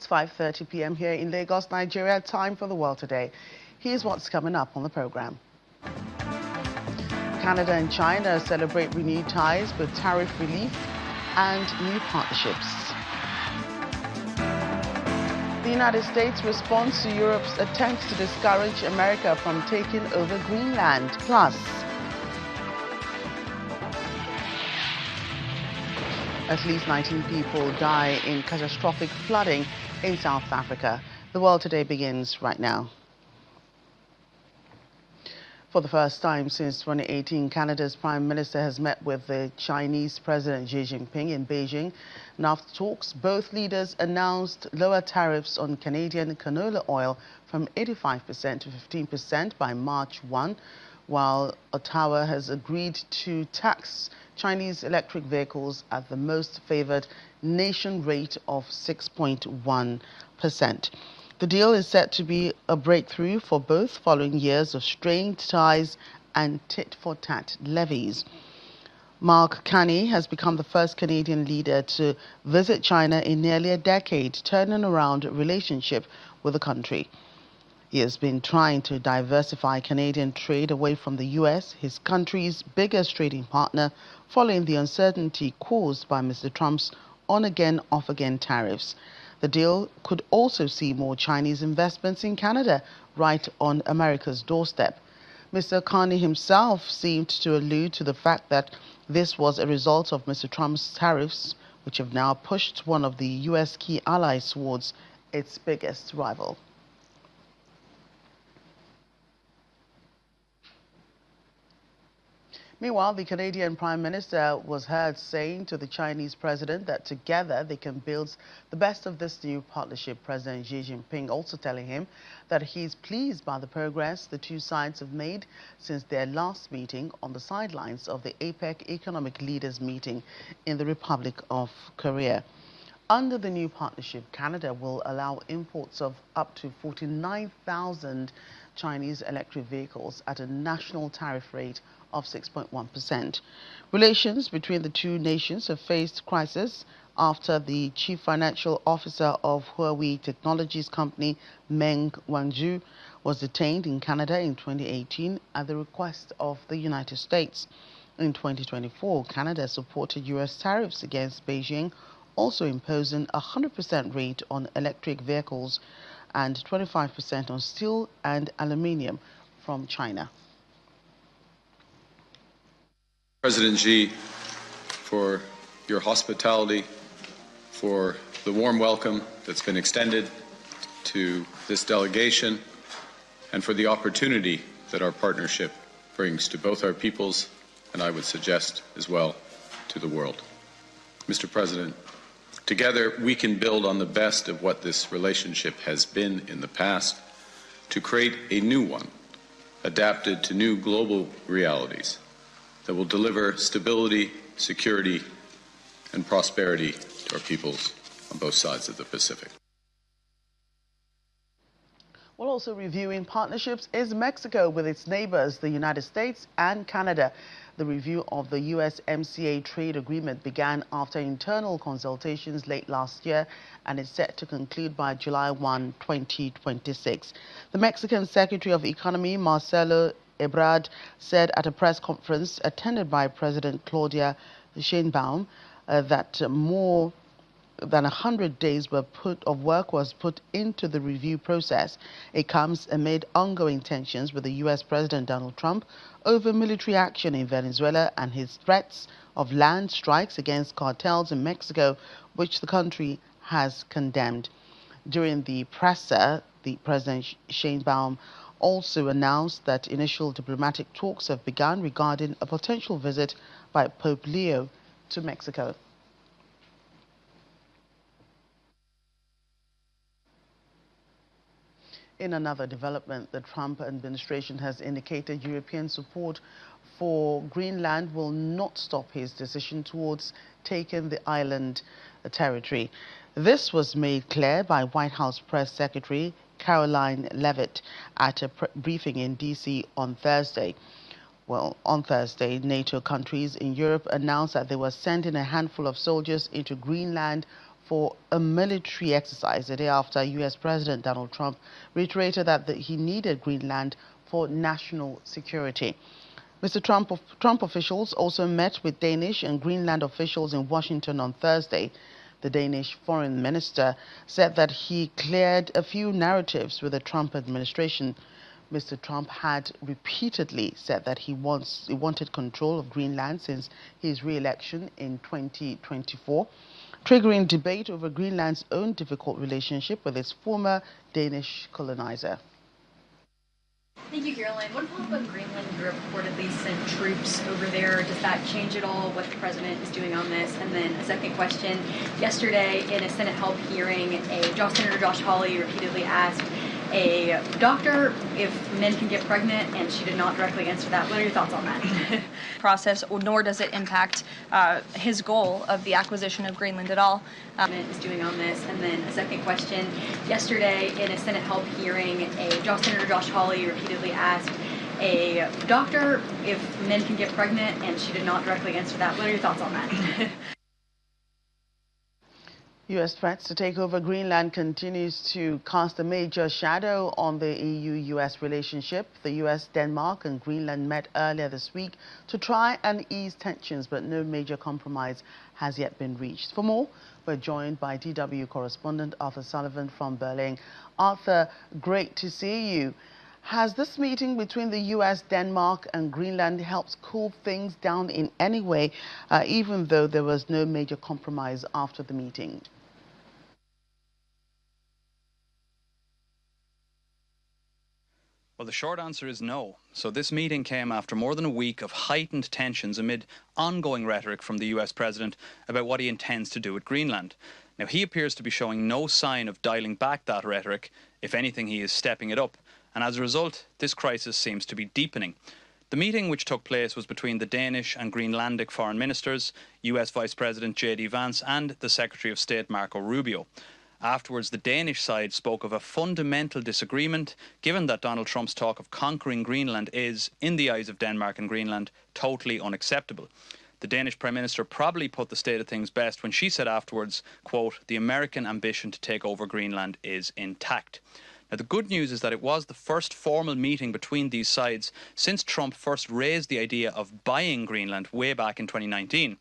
It's 5:30 p.m. here in Lagos, Nigeria. Time for the world today. Here's what's coming up on the program. Canada and China celebrate renewed ties with tariff relief and new partnerships. The United States responds to Europe's attempts to discourage America from taking over Greenland. Plus, at least 19 people die in catastrophic flooding in South Africa. The world today begins right now. For the first time since 2018, Canada's Prime Minister has met with the Chinese President Xi Jinping in Beijing. And after talks, both leaders announced lower tariffs on Canadian canola oil from 85% to 15% by March 1, while Ottawa has agreed to tax Chinese electric vehicles at the most favored nation rate of 6.1%. The deal is set to be a breakthrough for both following years of strained ties and tit-for-tat levies. Mark Carney has become the first Canadian leader to visit China in nearly a decade, turning around a relationship with the country. He has been trying to diversify Canadian trade away from the U.S., his country's biggest trading partner, following the uncertainty caused by Mr. Trump's on-again, off-again tariffs. The deal could also see more Chinese investments in Canada, right on America's doorstep. Mr. Carney himself seemed to allude to the fact that this was a result of Mr. Trump's tariffs, which have now pushed one of the U.S. key allies towards its biggest rival. Meanwhile, the Canadian Prime Minister was heard saying to the Chinese president that together they can build the best of this new partnership. President Xi Jinping also telling him that he's pleased by the progress the two sides have made since their last meeting on the sidelines of the APEC Economic Leaders meeting in the Republic of Korea. Under the new partnership, Canada will allow imports of up to 49,000 Chinese electric vehicles at a national tariff rate of 6.1%. Relations between the two nations have faced crisis after the chief financial officer of Huawei Technologies company, Meng Wanzhou, was detained in Canada in 2018 at the request of the United States. In 2024, Canada supported U.S. tariffs against Beijing, also imposing a 100% rate on electric vehicles and 25% on steel and aluminium from China. President Xi, for your hospitality, for the warm welcome that's been extended to this delegation, and for the opportunity that our partnership brings to both our peoples, and I would suggest as well to the world. Mr. President, together we can build on the best of what this relationship has been in the past to create a new one, adapted to new global realities that will deliver stability, security, and prosperity to our peoples on both sides of the Pacific. Well, also reviewing partnerships is Mexico with its neighbors, the United States and Canada. The review of the USMCA trade agreement began after internal consultations late last year and is set to conclude by July 1, 2026. The Mexican Secretary of Economy, Marcelo Ebrard, said at a press conference attended by President Claudia Sheinbaum that more than 100 days of work was put into the review process. It comes amid ongoing tensions with the U.S. President Donald Trump over military action in Venezuela and his threats of land strikes against cartels in Mexico, which the country has condemned. During the presser, the President Sheinbaum also announced that initial diplomatic talks have begun regarding a potential visit by Pope Leo to Mexico. In another development, the Trump administration has indicated European support for Greenland will not stop his decision towards taking the island territory. This was made clear by White House Press Secretary Caroline Leavitt at a briefing in D.C. on Thursday. Well, on Thursday, NATO countries in Europe announced that they were sending a handful of soldiers into Greenland for a military exercise the day after U.S. President Donald Trump reiterated that he needed Greenland for national security. Mr. Trump officials also met with Danish and Greenland officials in Washington on Thursday. The Danish foreign minister said that he cleared a few narratives with the Trump administration. Mr. Trump had repeatedly said that he wanted control of Greenland since his re-election in 2024, triggering debate over Greenland's own difficult relationship with its former Danish colonizer. Thank you, Caroline. What about when Greenland reportedly sent troops over there? Does that change at all what the president is doing on this? And then a second question. Yesterday, in a Senate help hearing, Senator Josh Hawley repeatedly asked a doctor if men can get pregnant, and she did not directly answer that. What are your thoughts on that? Process, nor does it impact his goal of the acquisition of Greenland at all. Is doing on this. And then a second question. Yesterday, in a Senate help hearing, Senator Josh Hawley repeatedly asked a doctor if men can get pregnant, and she did not directly answer that. What are your thoughts on that? U.S. threats to take over Greenland continues to cast a major shadow on the EU-U.S. relationship. The U.S., Denmark and Greenland met earlier this week to try and ease tensions, but no major compromise has yet been reached. For more, we're joined by DW correspondent Arthur Sullivan from Berlin. Arthur, great to see you. Has this meeting between the U.S., Denmark and Greenland helped cool things down in any way, even though there was no major compromise after the meeting? Well, the short answer is no. So this meeting came after more than a week of heightened tensions amid ongoing rhetoric from the US president about what he intends to do with Greenland. Now, he appears to be showing no sign of dialing back that rhetoric. If anything, he is stepping it up. And as a result, this crisis seems to be deepening. The meeting which took place was between the Danish and Greenlandic foreign ministers, US Vice President J.D. Vance and the Secretary of State Marco Rubio. Afterwards, the Danish side spoke of a fundamental disagreement, given that Donald Trump's talk of conquering Greenland is, in the eyes of Denmark and Greenland, totally unacceptable. The Danish Prime Minister probably put the state of things best when she said afterwards, quote, "The American ambition to take over Greenland is intact." Now, the good news is that it was the first formal meeting between these sides since Trump first raised the idea of buying Greenland way back in 2019.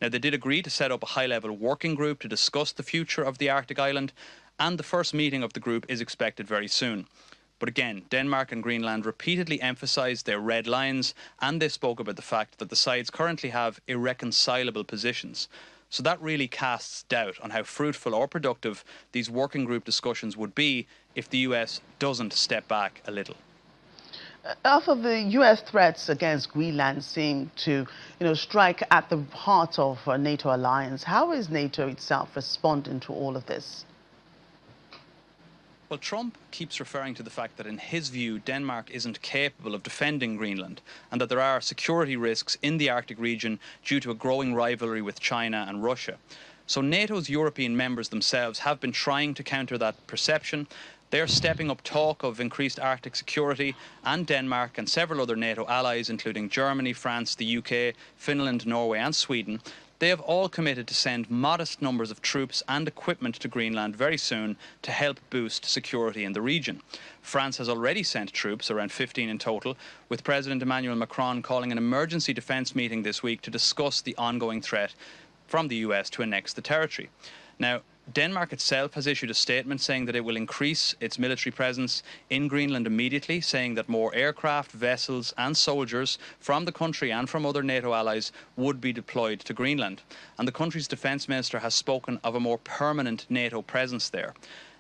Now, they did agree to set up a high-level working group to discuss the future of the Arctic island, and the first meeting of the group is expected very soon. But again, Denmark and Greenland repeatedly emphasised their red lines, and they spoke about the fact that the sides currently have irreconcilable positions. So that really casts doubt on how fruitful or productive these working group discussions would be if the US doesn't step back a little. Arthur, the U.S. threats against Greenland seem to, strike at the heart of a NATO alliance. How is NATO itself responding to all of this? Well, Trump keeps referring to the fact that, in his view, Denmark isn't capable of defending Greenland and that there are security risks in the Arctic region due to a growing rivalry with China and Russia. So NATO's European members themselves have been trying to counter that perception. They're stepping up talk of increased Arctic security, and Denmark and several other NATO allies, including Germany, France, the UK, Finland, Norway and Sweden, they have all committed to send modest numbers of troops and equipment to Greenland very soon to help boost security in the region. France has already sent troops, around 15 in total, with President Emmanuel Macron calling an emergency defence meeting this week to discuss the ongoing threat from the US to annex the territory. Now, Denmark itself has issued a statement saying that it will increase its military presence in Greenland immediately, saying that more aircraft, vessels and soldiers from the country and from other NATO allies would be deployed to Greenland. And the country's defence minister has spoken of a more permanent NATO presence there.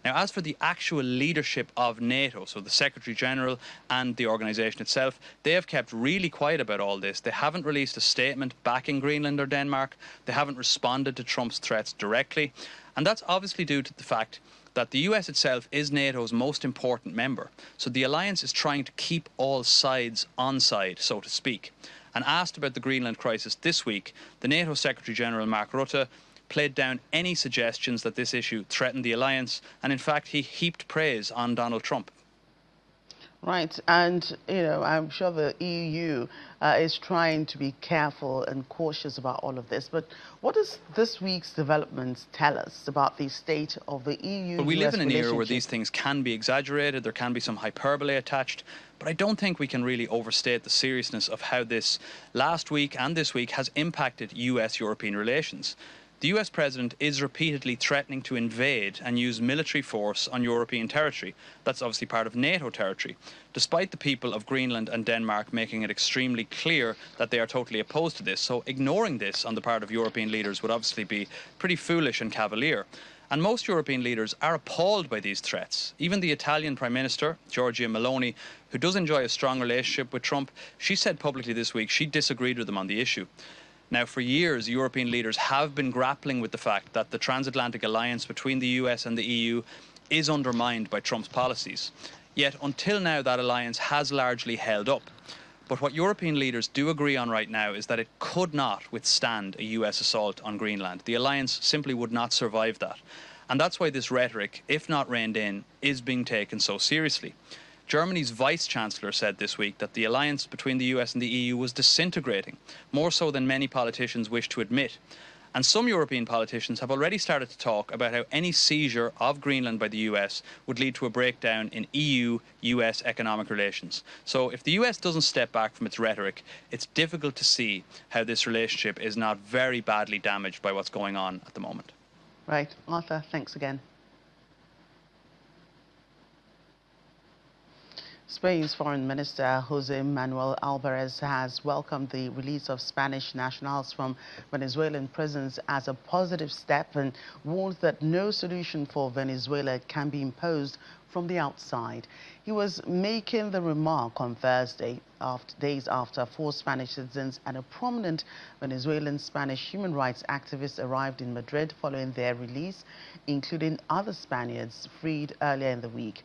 Now, as for the actual leadership of NATO, so the Secretary General and the organisation itself, they have kept really quiet about all this. They haven't released a statement backing Greenland or Denmark. They haven't responded to Trump's threats directly. And that's obviously due to the fact that the US itself is NATO's most important member. So the alliance is trying to keep all sides on side, so to speak. And asked about the Greenland crisis this week, the NATO Secretary General Mark Rutte played down any suggestions that this issue threatened the alliance, and in fact he heaped praise on Donald Trump. Right, and I'm sure the EU is trying to be careful and cautious about all of this. But what does this week's developments tell us about the state of the But we live EU-US in an era where relationship? these things can be exaggerated, there can be some hyperbole attached, but I don't think we can really overstate the seriousness of how this last week and this week has impacted US-European relations. The US president is repeatedly threatening to invade and use military force on European territory. That's obviously part of NATO territory, despite the people of Greenland and Denmark making it extremely clear that they are totally opposed to this. So ignoring this on the part of European leaders would obviously be pretty foolish and cavalier. And most European leaders are appalled by these threats. Even the Italian Prime Minister, Giorgia Meloni, who does enjoy a strong relationship with Trump, she said publicly this week she disagreed with him on the issue. Now, for years, European leaders have been grappling with the fact that the transatlantic alliance between the US and the EU is undermined by Trump's policies. Yet, until now, that alliance has largely held up. But what European leaders do agree on right now is that it could not withstand a US assault on Greenland. The alliance simply would not survive that. And that's why this rhetoric, if not reined in, is being taken so seriously. Germany's vice-chancellor said this week that the alliance between the US and the EU was disintegrating, more so than many politicians wish to admit. And some European politicians have already started to talk about how any seizure of Greenland by the US would lead to a breakdown in EU-US economic relations. So if the US doesn't step back from its rhetoric, it's difficult to see how this relationship is not very badly damaged by what's going on at the moment. Right, Arthur, thanks again. Spain's Foreign Minister Jose Manuel Alvarez has welcomed the release of Spanish nationals from Venezuelan prisons as a positive step and warned that no solution for Venezuela can be imposed from the outside. He was making the remark on Thursday, days after 4 Spanish citizens and a prominent Venezuelan Spanish human rights activist arrived in Madrid following their release, including other Spaniards freed earlier in the week.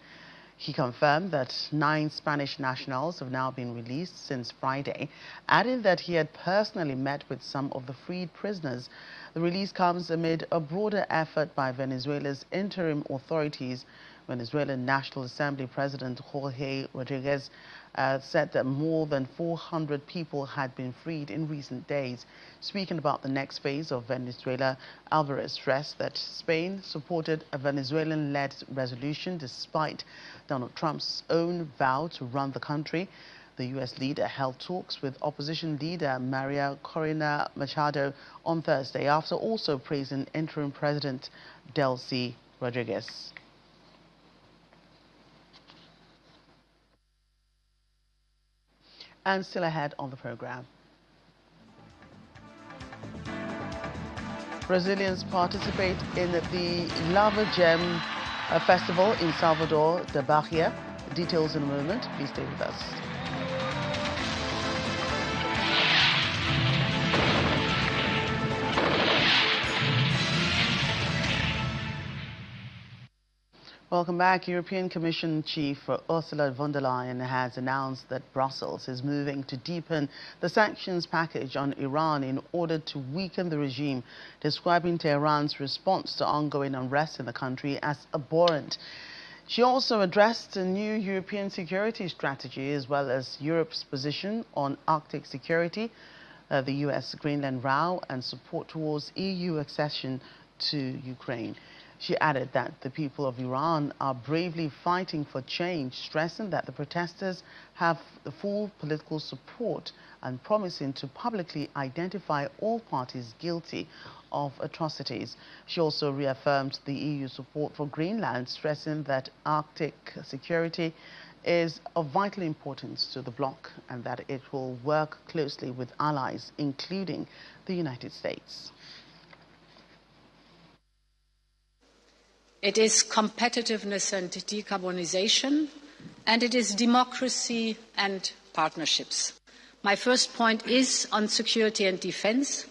He confirmed that 9 Spanish nationals have now been released since Friday, adding that he had personally met with some of the freed prisoners. The release comes amid a broader effort by Venezuela's interim authorities. Venezuelan National Assembly President Jorge Rodriguez said that more than 400 people had been freed in recent days. Speaking about the next phase of Venezuela, Alvarez stressed that Spain supported a Venezuelan-led resolution despite Donald Trump's own vow to run the country. The U.S. leader held talks with opposition leader Maria Corina Machado on Thursday after also praising interim President Delcy Rodriguez. And still ahead on the program. Brazilians participate in the Lava Gem Festival in Salvador da Bahia. Details in a moment. Please stay with us. Welcome back. European Commission Chief Ursula von der Leyen has announced that Brussels is moving to deepen the sanctions package on Iran in order to weaken the regime, describing Tehran's response to ongoing unrest in the country as abhorrent. She also addressed a new European security strategy as well as Europe's position on Arctic security, the US-Greenland row and support towards EU accession to Ukraine. She added that the people of Iran are bravely fighting for change, stressing that the protesters have the full political support and promising to publicly identify all parties guilty of atrocities. She also reaffirmed the EU support for Greenland, stressing that Arctic security is of vital importance to the bloc and that it will work closely with allies, including the United States. It is competitiveness and decarbonization, and it is democracy and partnerships. My first point is on security and defence.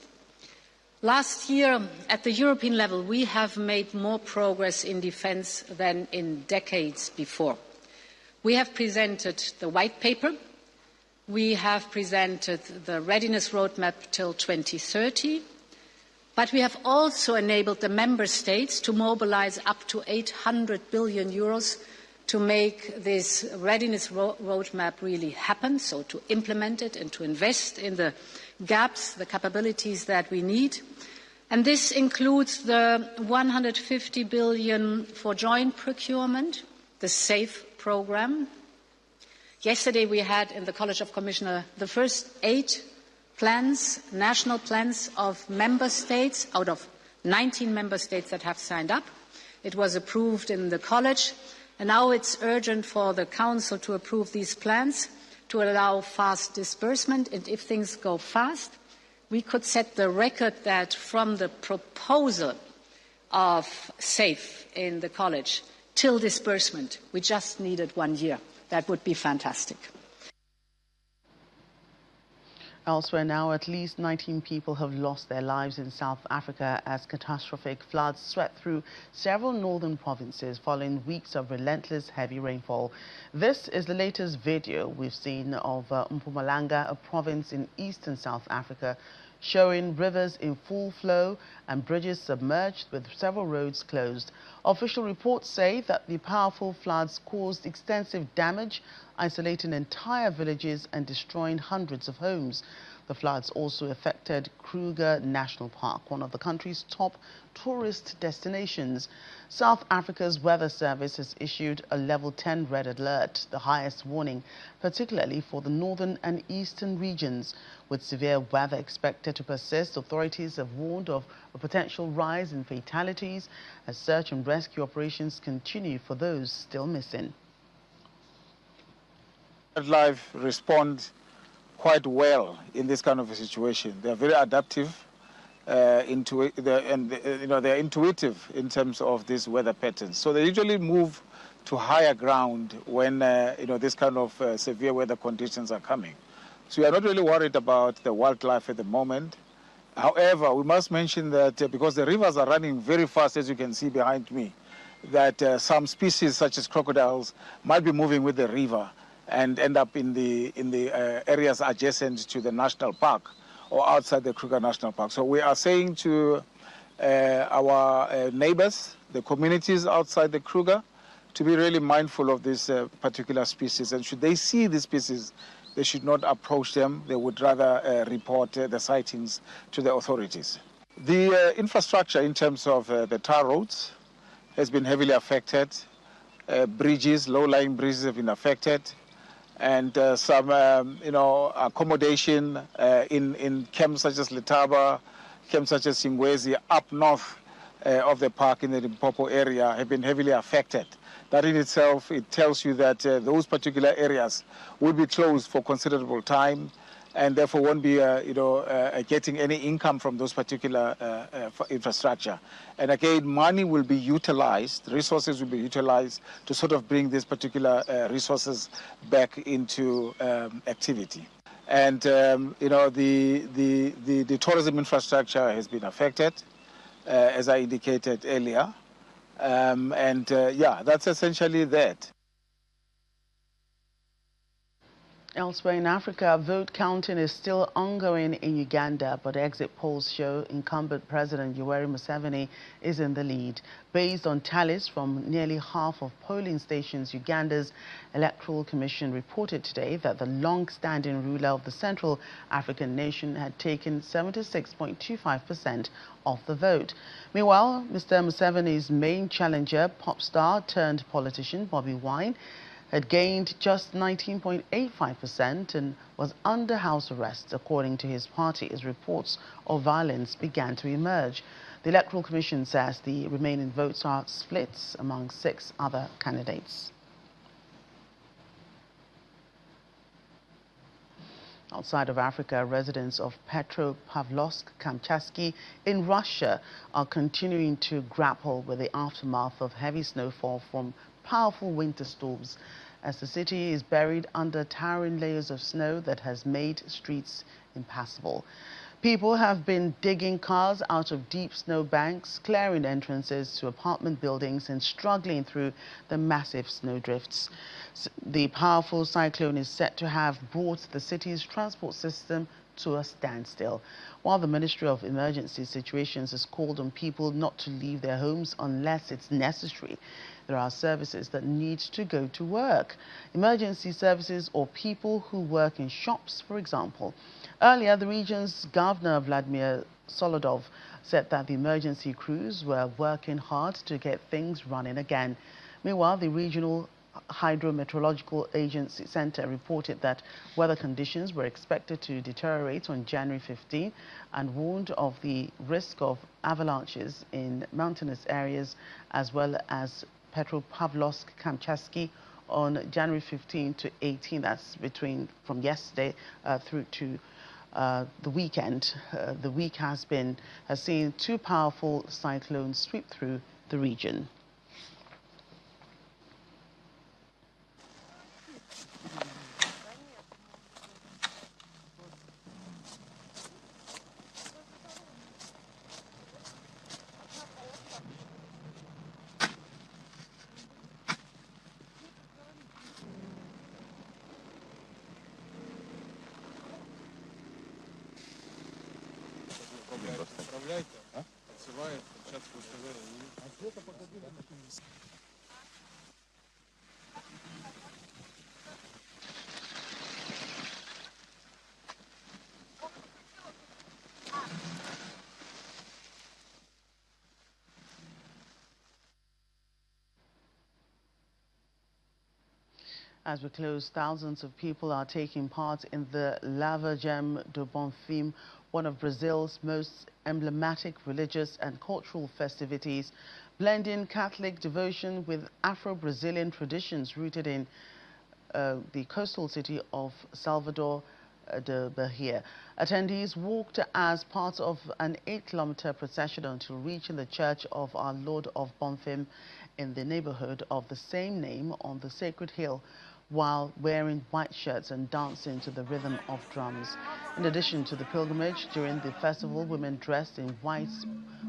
Last year, at the European level, we have made more progress in defence than in decades before. We have presented the white paper. We have presented the readiness roadmap till 2030. But we have also enabled the member states to mobilise up to 800 billion euros to make this readiness roadmap really happen, so to implement it and to invest in the gaps, the capabilities that we need. And this includes the 150 billion for joint procurement, the SAFE program. Yesterday we had in the College of Commissioners the first 8 plans, national plans of member states out of 19 member states that have signed up. It was approved in the College, and now it's urgent for the Council to approve these plans to allow fast disbursement. And if things go fast, we could set the record that from the proposal of SAFE in the College till disbursement, we just needed 1 year. That would be fantastic. Elsewhere now, at least 19 people have lost their lives in South Africa as catastrophic floods swept through several northern provinces following weeks of relentless heavy rainfall. This is the latest video we've seen of Mpumalanga, a province in eastern South Africa, showing rivers in full flow and bridges submerged with several roads closed. Official reports say that the powerful floods caused extensive damage, isolating entire villages and destroying hundreds of homes. The floods also affected Kruger National Park, one of the country's top tourist destinations. South Africa's weather service has issued a level 10 red alert, the highest warning, particularly for the northern and eastern regions. With severe weather expected to persist, authorities have warned of a potential rise in fatalities as search and rescue operations continue for those still missing. Wildlife respond quite well in this kind of a situation. They are very adaptive, they're intuitive in terms of these weather patterns. So they usually move to higher ground when this kind of severe weather conditions are coming. So we are not really worried about the wildlife at the moment. However, we must mention that because the rivers are running very fast, as you can see behind me, that some species such as crocodiles might be moving with the river and end up in the areas adjacent to the national park or outside the Kruger National Park. So we are saying to our neighbors, the communities outside the Kruger, to be really mindful of this particular species. And should they see these species, they should not approach them. They would rather report the sightings to the authorities. The infrastructure in terms of the tar roads has been heavily affected. Bridges, low-lying bridges have been affected. And some, accommodation in camps such as Letaba, camps such as Singwezi, up north of the park in the Limpopo area have been heavily affected. That in itself, it tells you that those particular areas will be closed for considerable time and therefore won't be, getting any income from those particular infrastructure. And again, money will be utilized, resources will be utilized to sort of bring these particular resources back into activity. And, the tourism infrastructure has been affected, as I indicated earlier. That's essentially that. Elsewhere in Africa, vote counting is still ongoing in Uganda, but exit polls show incumbent President Yoweri Museveni is in the lead. Based on tallies from nearly half of polling stations, Uganda's Electoral Commission reported today that the long-standing ruler of the Central African nation had taken 76.25% of the vote. Meanwhile, Mr. Museveni's main challenger, pop star turned politician Bobi Wine, had gained just 19.85% and was under house arrest, according to his party, as reports of violence began to emerge. The Electoral Commission says the remaining votes are split among 6 other candidates. Outside of Africa, residents of Petropavlovsk-Kamchatsky in Russia are continuing to grapple with the aftermath of heavy snowfall from powerful winter storms, as the city is buried under towering layers of snow that has made streets impassable. People have been digging cars out of deep snow banks, clearing entrances to apartment buildings and struggling through the massive snowdrifts. The powerful cyclone is set to have brought the city's transport system to a standstill, while the Ministry of Emergency Situations has called on people not to leave their homes unless it's necessary. There are services that need to go to work. Emergency services or people who work in shops, for example. Earlier, the region's governor, Vladimir Solodov, said that the emergency crews were working hard to get things running again. Meanwhile, the regional Hydrometeorological Agency Center reported that weather conditions were expected to deteriorate on January 15 and warned of the risk of avalanches in mountainous areas as well as Petropavlovsk-Kamchatsky on January 15 to 18. That's from yesterday through to the weekend. The week has seen two powerful cyclones sweep through the region. As we close, thousands of people are taking part in the Lava Gem do Bonfim, one of Brazil's most emblematic religious and cultural festivities, blending Catholic devotion with Afro-Brazilian traditions rooted in the coastal city of Salvador de Bahia. Attendees walked as part of an 8-kilometer procession until reaching the Church of Our Lord of Bonfim in the neighborhood of the same name on the sacred hill, while wearing white shirts and dancing to the rhythm of drums. In addition to the pilgrimage, during the festival, women dressed in white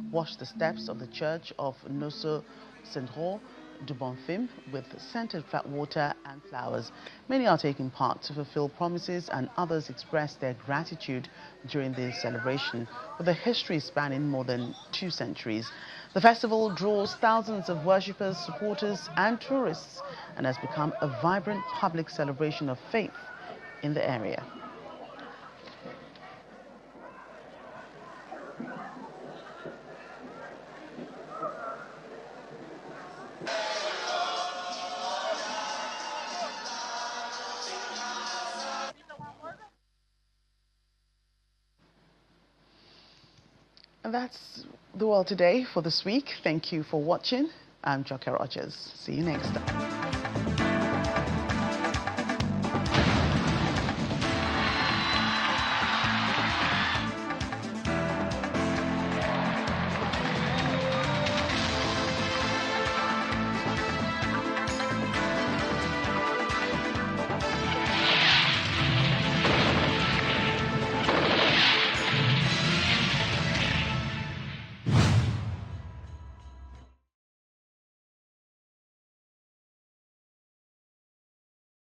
washed the steps of the Church of Nosso Senhor do Bonfim with scented flat water and flowers. Many are taking part to fulfill promises and others express their gratitude during the celebration, with a history spanning more than 2 centuries. The festival draws thousands of worshippers, supporters and tourists and has become a vibrant public celebration of faith in the area. And that's the world today for this week. Thank you for watching. I'm Joker Rogers. See you next time.